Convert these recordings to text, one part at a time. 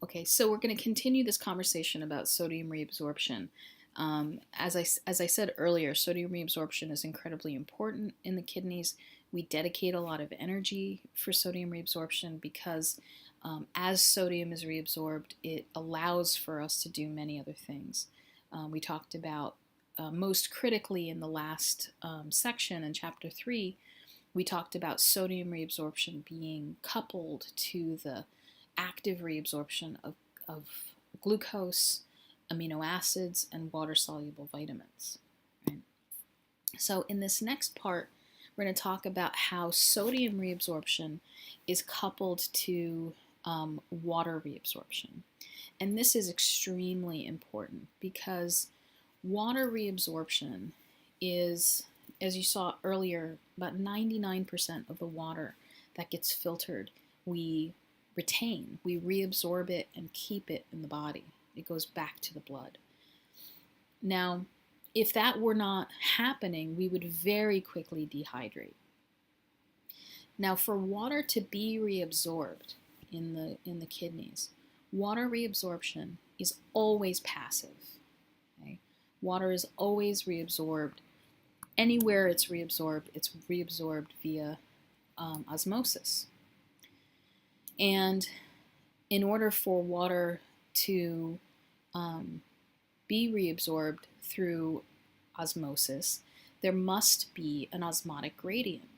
Okay, so we're going to continue this conversation about sodium reabsorption. As I said earlier, sodium reabsorption is incredibly important in the kidneys. We dedicate a lot of energy for sodium reabsorption because as sodium is reabsorbed, it allows for us to do many other things. We talked about, most critically in the last section in chapter 3, we talked about sodium reabsorption being coupled to the active reabsorption of glucose, amino acids, and water soluble vitamins. Right? So, in this next part, we're going to talk about how sodium reabsorption is coupled to water reabsorption. And this is extremely important because water reabsorption is, as you saw earlier, about 99% of the water that gets filtered, we retain, we reabsorb it and keep it in the body. It goes back to the blood. Now, if that were not happening, we would very quickly dehydrate. Now, for water to be reabsorbed in the kidneys, water reabsorption is always passive. Okay? Water is always reabsorbed. Anywhere it's reabsorbed via osmosis. And in order for water to be reabsorbed through osmosis, there must be an osmotic gradient.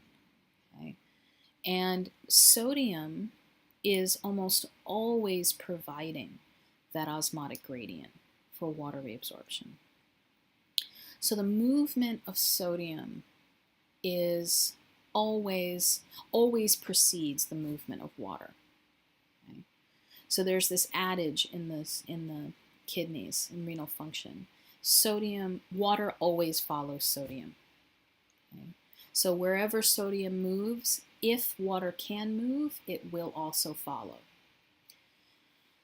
Okay? And sodium is almost always providing that osmotic gradient for water reabsorption. So the movement of sodium is always precedes the movement of water. Okay? So there's this adage in the kidneys in renal function: water always follows sodium. Okay? So wherever sodium moves, if water can move, it will also follow.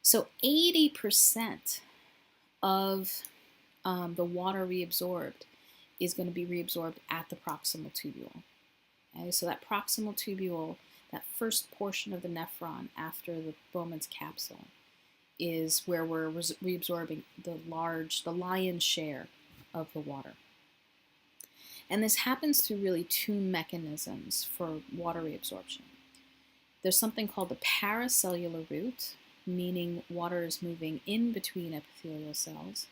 So 80% of the water reabsorbed is going to be reabsorbed at the proximal tubule. Okay, so that proximal tubule, that first portion of the nephron after the Bowman's capsule, is where we're reabsorbing the lion's share of the water. And this happens through really two mechanisms for water reabsorption. There's something called the paracellular root, meaning water is moving in between epithelial cells,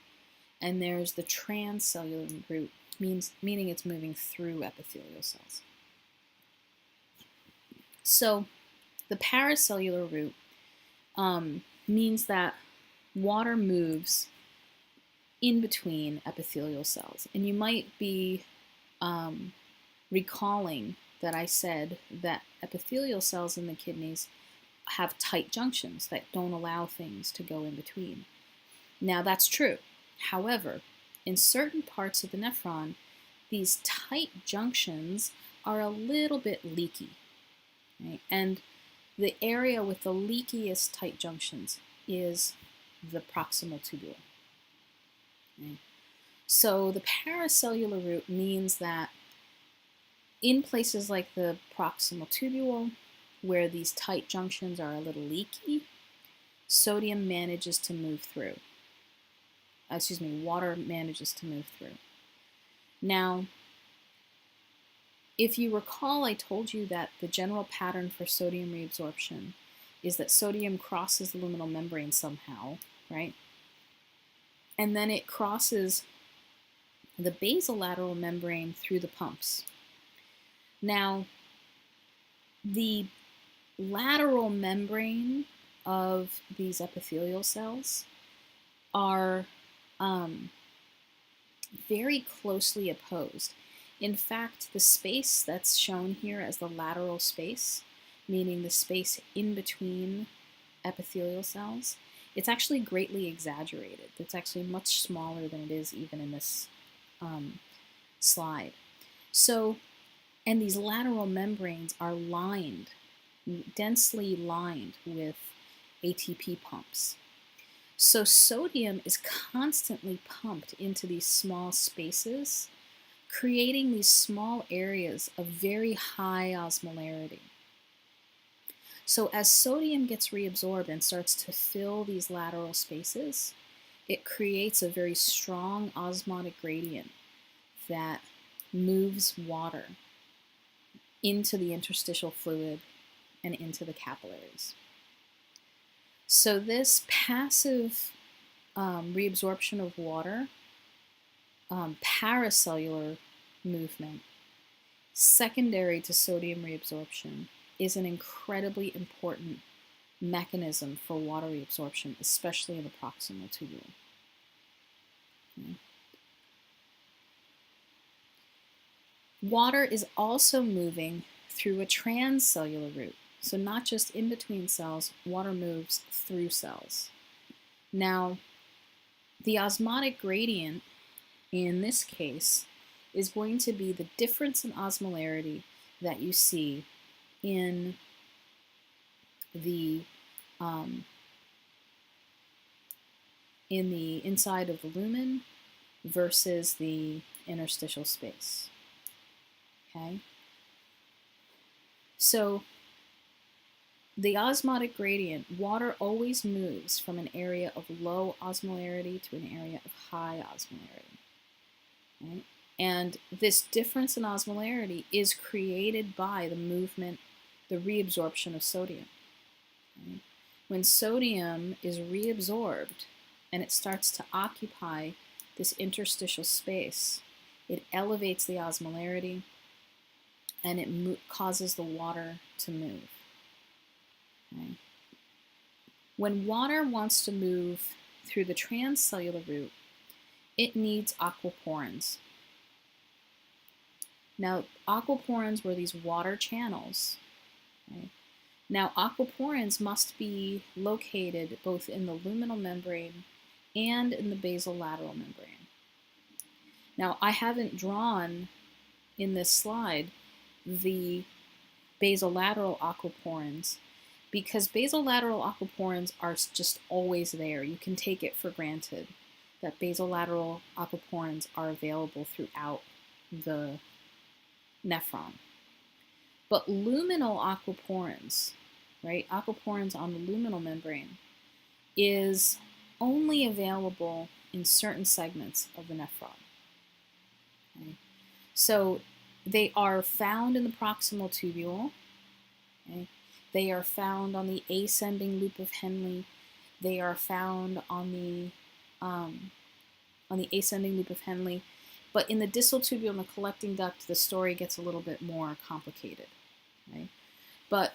and there's the transcellular root, meaning it's moving through epithelial cells. So the paracellular root means that water moves in between epithelial cells. And you might be recalling that I said that epithelial cells in the kidneys have tight junctions that don't allow things to go in between. Now that's true. However, in certain parts of the nephron, these tight junctions are a little bit leaky. Right? And the area with the leakiest tight junctions is the proximal tubule. Right? So the paracellular root means that in places like the proximal tubule, where these tight junctions are a little leaky, sodium manages to move through. Water manages to move through. Now, if you recall, I told you that the general pattern for sodium reabsorption is that sodium crosses the luminal membrane somehow, right? And then it crosses the basolateral membrane through the pumps. Now, the lateral membrane of these epithelial cells are very closely opposed. In fact, the space that's shown here as the lateral space, meaning the space in between epithelial cells, it's actually greatly exaggerated. It's actually much smaller than it is even in this slide. So, and these lateral membranes are densely lined with ATP pumps. So sodium is constantly pumped into these small spaces, creating these small areas of very high osmolarity. So as sodium gets reabsorbed and starts to fill these lateral spaces, it creates a very strong osmotic gradient that moves water into the interstitial fluid and into the capillaries. So this passive reabsorption of water, paracellular movement, secondary to sodium reabsorption, is an incredibly important mechanism for water reabsorption, especially in the proximal tubule. Okay. Water is also moving through a transcellular route. So not just in between cells, water moves through cells. Now, the osmotic gradient in this case is going to be the difference in osmolarity that you see in the inside of the lumen versus the interstitial space. Okay? So the osmotic gradient, water always moves from an area of low osmolarity to an area of high osmolarity. Okay? And this difference in osmolarity is created by the movement, the reabsorption of sodium. Okay? When sodium is reabsorbed and it starts to occupy this interstitial space, it elevates the osmolarity and it causes the water to move. Okay? When water wants to move through the transcellular route, it needs aquaporins. Now, aquaporins were these water channels. Okay? Now, aquaporins must be located both in the luminal membrane and in the basolateral membrane. Now, I haven't drawn in this slide the basolateral aquaporins because basolateral aquaporins are just always there. You can take it for granted that basolateral aquaporins are available throughout the nephron. But luminal aquaporins, right, aquaporins on the luminal membrane, is only available in certain segments of the nephron. Okay? So they are found in the proximal tubule. Okay? They are found on the ascending loop of Henle. They are found on the ascending loop of Henle. But in the distal tubule and the collecting duct, the story gets a little bit more complicated. Okay? But,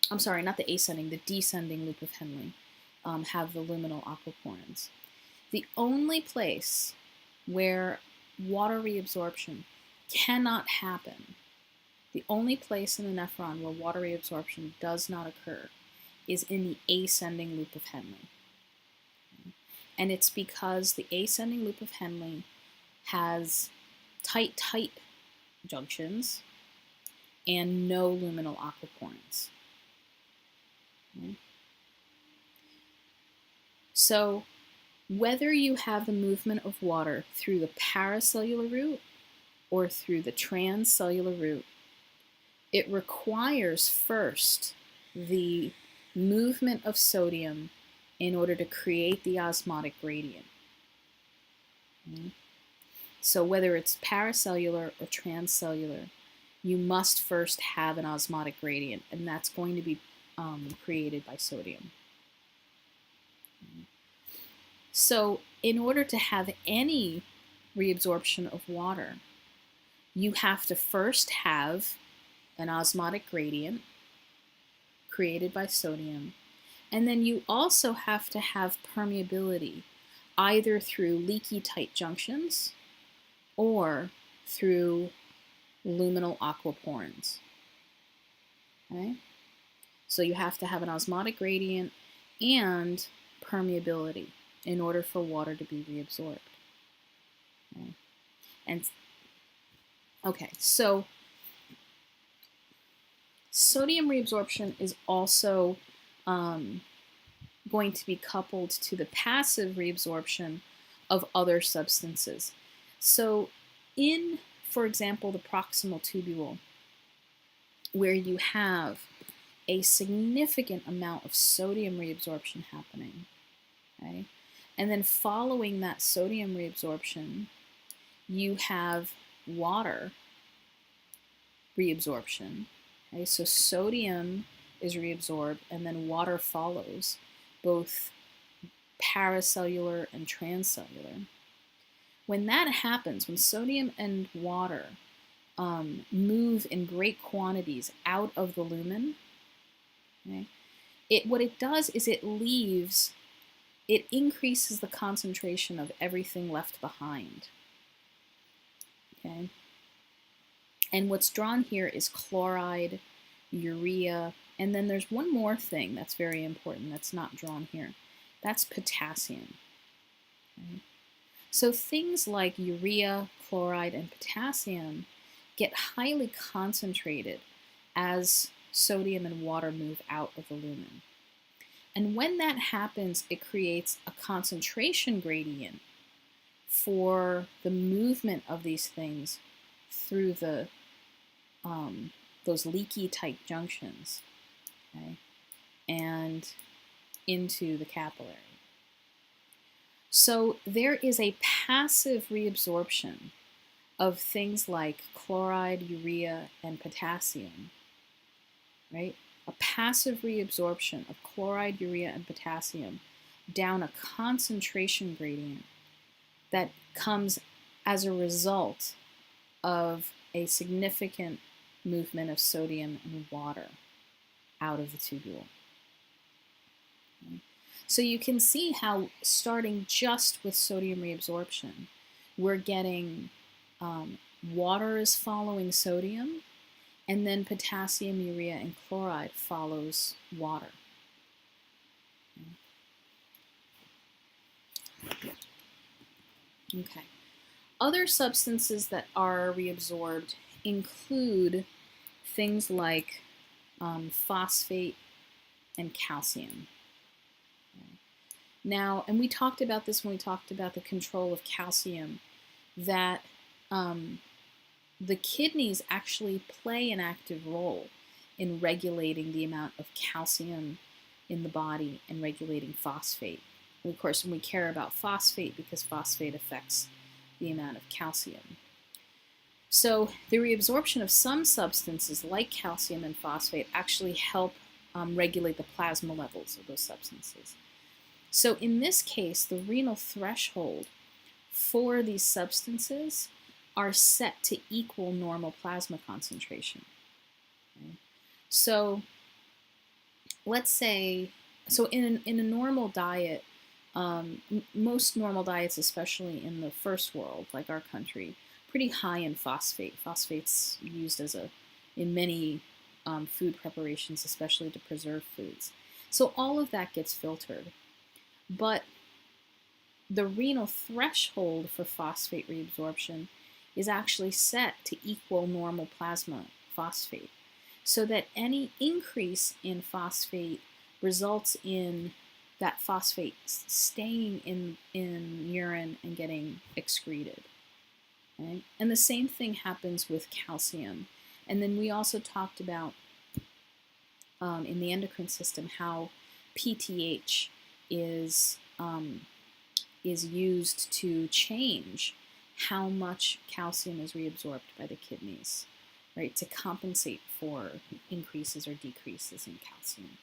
I'm sorry, not the ascending, the descending loop of Henle have the luminal aquaporins. The only place where water reabsorption cannot happen, the only place in the nephron where water reabsorption does not occur is in the ascending loop of Henle. Okay? And it's because the ascending loop of Henle has tight junctions and no luminal aquaporins. Okay? So whether you have the movement of water through the paracellular route or through the transcellular route, it requires first the movement of sodium in order to create the osmotic gradient. Okay? So whether it's paracellular or transcellular, you must first have an osmotic gradient, and that's going to be created by sodium. Okay? So in order to have any reabsorption of water, you have to first have an osmotic gradient created by sodium, and then you also have to have permeability either through leaky tight junctions or through luminal aquaporins. Okay? So you have to have an osmotic gradient and permeability in order for water to be reabsorbed. Okay? And okay, so sodium reabsorption is also going to be coupled to the passive reabsorption of other substances. So in, for example, the proximal tubule, where you have a significant amount of sodium reabsorption happening. Okay? And then following that sodium reabsorption, you have water reabsorption. Okay? So sodium is reabsorbed and then water follows, both paracellular and transcellular. When that happens, when sodium and water move in great quantities out of the lumen, okay, what it does is it increases the concentration of everything left behind. Okay? And what's drawn here is chloride, urea, and then there's one more thing that's very important that's not drawn here. That's potassium. Okay? So things like urea, chloride, and potassium get highly concentrated as sodium and water move out of the lumen. And when that happens, it creates a concentration gradient for the movement of these things through the those leaky tight junctions, okay, and into the capillary. So there is a passive reabsorption of things like chloride, urea, and potassium, right? A passive reabsorption of chloride, urea, and potassium down a concentration gradient that comes as a result of a significant movement of sodium and water out of the tubule. Okay. So you can see how, starting just with sodium reabsorption, we're getting water is following sodium, and then potassium, urea, and chloride follows water. Okay. Other substances that are reabsorbed include things like phosphate and calcium. Now, and we talked about this when we talked about the control of calcium, that the kidneys actually play an active role in regulating the amount of calcium in the body and regulating phosphate. And of course, we care about phosphate because phosphate affects the amount of calcium. So the reabsorption of some substances like calcium and phosphate actually help regulate the plasma levels of those substances. So in this case, the renal threshold for these substances are set to equal normal plasma concentration. Okay. So let's say, so in a normal diet, most normal diets, especially in the first world, like our country, pretty high in phosphate. Phosphate's used in many food preparations, especially to preserve foods. So all of that gets filtered. But the renal threshold for phosphate reabsorption is actually set to equal normal plasma phosphate, so that any increase in phosphate results in that phosphate staying in urine and getting excreted. Okay? And the same thing happens with calcium. And then we also talked about in the endocrine system how PTH is used to change how much calcium is reabsorbed by the kidneys, right, to compensate for increases or decreases in calcium.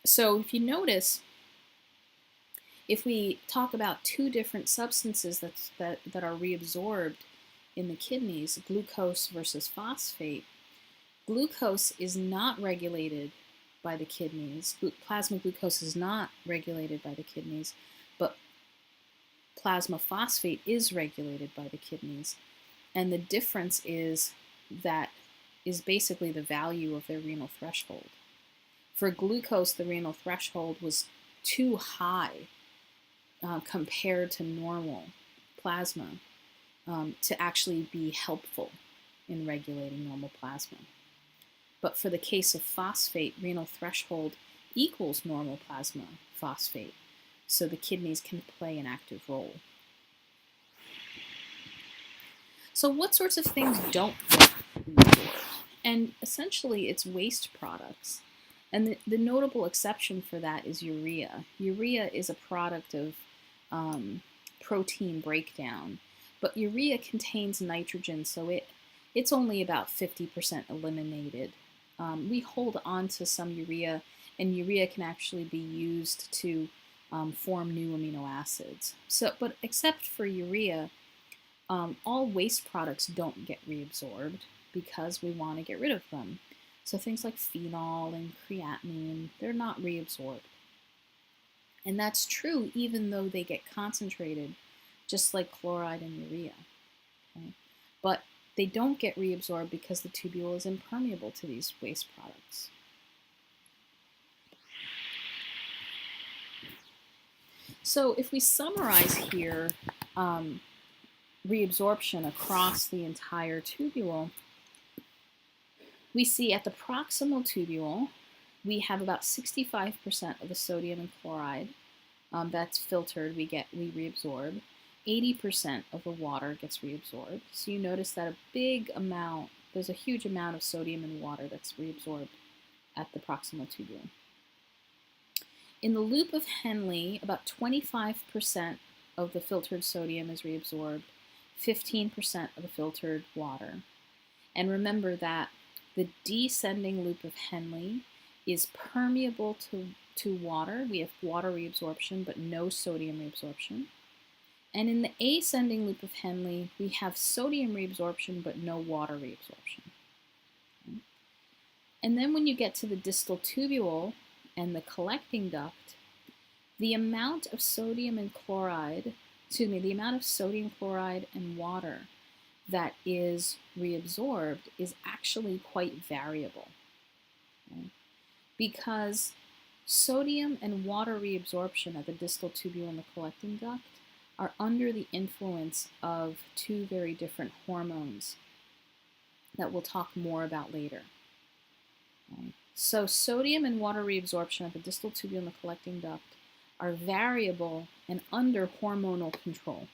So if you notice, if we talk about two different substances that are reabsorbed in the kidneys, glucose versus phosphate, glucose is not regulated by the kidneys. Plasma glucose is not regulated by the kidneys, but plasma phosphate is regulated by the kidneys. And the difference is basically the value of their renal threshold. For glucose, the renal threshold was too high compared to normal plasma to actually be helpful in regulating normal plasma. But for the case of phosphate, renal threshold equals normal plasma phosphate, so the kidneys can play an active role. So what sorts of things don't get reabsorbed? And essentially, it's waste products. And the notable exception for that is urea. Urea is a product of protein breakdown, but urea contains nitrogen, so it's only about 50% eliminated. We hold on to some urea, and urea can actually be used to form new amino acids. So, but except for urea, all waste products don't get reabsorbed because we want to get rid of them. So things like phenol and creatinine, they're not reabsorbed. And that's true even though they get concentrated, just like chloride and urea. Okay? But they don't get reabsorbed because the tubule is impermeable to these waste products. So if we summarize here, reabsorption across the entire tubule, we see at the proximal tubule, we have about 65% of the sodium and chloride that's filtered, we reabsorb. 80% of the water gets reabsorbed. So you notice that there's a huge amount of sodium and water that's reabsorbed at the proximal tubule. In the loop of Henle, about 25% of the filtered sodium is reabsorbed, 15% of the filtered water. And remember that the descending loop of Henle is permeable to water. We have water reabsorption, but no sodium reabsorption. And in the ascending loop of Henle, we have sodium reabsorption, but no water reabsorption. Okay. And then when you get to the distal tubule and the collecting duct, the amount of sodium chloride and water that is reabsorbed is actually quite variable. Okay? Because sodium and water reabsorption at the distal tubule and the collecting duct are under the influence of two very different hormones that we'll talk more about later. Okay? So sodium and water reabsorption at the distal tubule and the collecting duct are variable and under hormonal control.